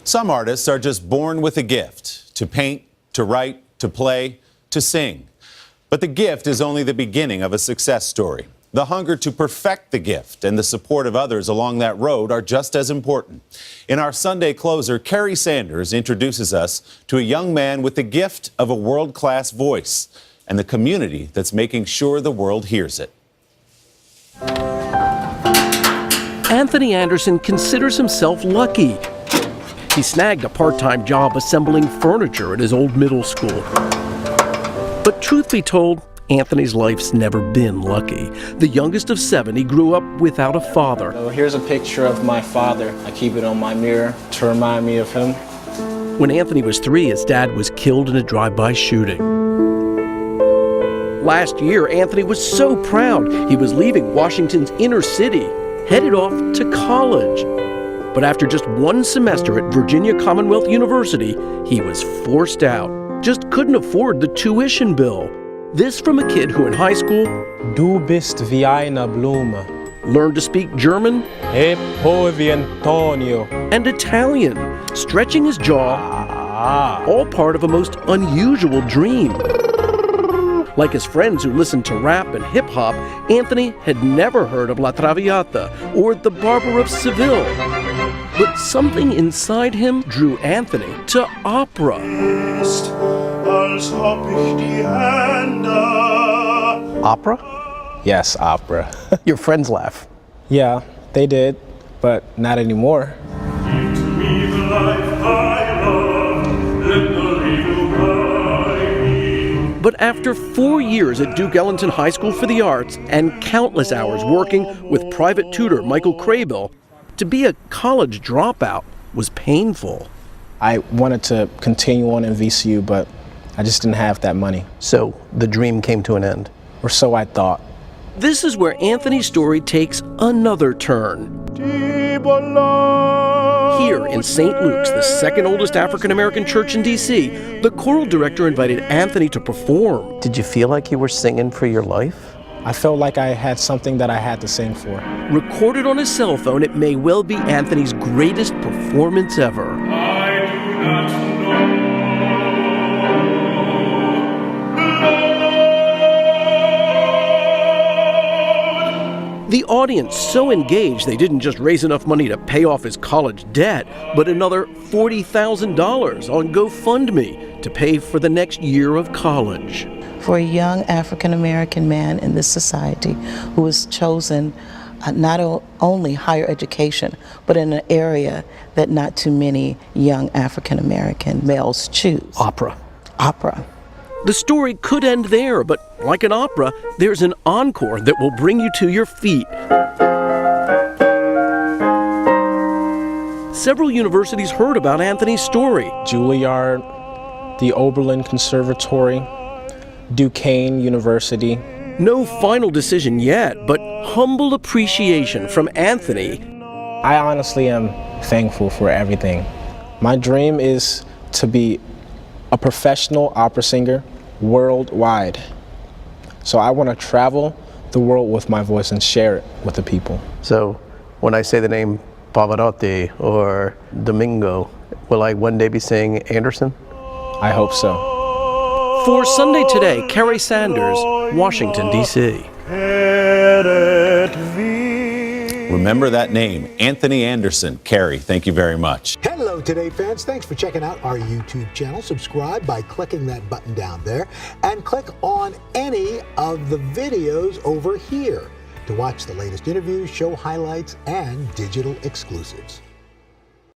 Some artists are just born with a gift to paint, to write, to play, to sing. But the gift is only the beginning of a success story. The hunger to perfect the gift and the support of others along that road are just as important. In our Sunday closer, Kerry Sanders introduces us to a young man with the gift of a world-class voice and the community that's making sure the world hears it. Anthony Anderson considers himself lucky. He snagged a part-time job assembling furniture at his old middle school. But truth be told, Anthony's life's never been lucky. The youngest of 7, he grew up without a father. So here's a picture of my father. I keep it on my mirror to remind me of him. When Anthony was 3, his dad was killed in a drive-by shooting. Last year, Anthony was so proud he was leaving Washington's inner city, headed off to college. But after just 1 semester at Virginia Commonwealth University, he was forced out. Just couldn't afford the tuition bill. This from a kid who in high school Du bist wie eine Blume. learned to speak German E poi wie Antonio. and Italian, stretching his jaw, all part of a most unusual dream. Like his friends who listened to rap and hip-hop, Anthony had never heard of La Traviata or the Barber of Seville. But something inside him drew Anthony to opera. Opera? Yes, opera. Your friends laugh. Yeah, they did, but not anymore. But after 4 years at Duke Ellington High School for the Arts and countless hours working with private tutor Michael Craybill, to be a college dropout was painful. I wanted to continue on in VCU, but I just didn't have that money. So the dream came to an end. Or so I thought. This is where Anthony's story takes another turn. Here in St. Luke's, the second oldest African-American church in D.C., the choral director invited Anthony to perform. Did you feel like you were singing for your life? I felt like I had something that I had to sing for. Recorded on his cell phone, it may well be Anthony's greatest performance ever. I do not know. The audience so engaged they didn't just raise enough money to pay off his college debt, but another $40,000 on GoFundMe to pay for the next year of college. For a young African-American man in this society who has chosen not only higher education, but in an area that not too many young African-American males choose. Opera. Opera. The story could end there, but like an opera, there's an encore that will bring you to your feet. Several universities heard about Anthony's story. Juilliard, the Oberlin Conservatory, Duquesne University. No final decision yet, but humble appreciation from Anthony. I honestly am thankful for everything. My dream is to be a professional opera singer worldwide. So I want to travel the world with my voice and share it with the people. So when I say the name Pavarotti or Domingo, will I one day be saying Anderson? I hope so. For Sunday Today, Kerry Sanders, Washington, D.C. Remember that name, Anthony Anderson. Kerry, thank you very much. Hello, Today fans. Thanks for checking out our YouTube channel. Subscribe by clicking that button down there and click on any of the videos over here to watch the latest interviews, show highlights, and digital exclusives.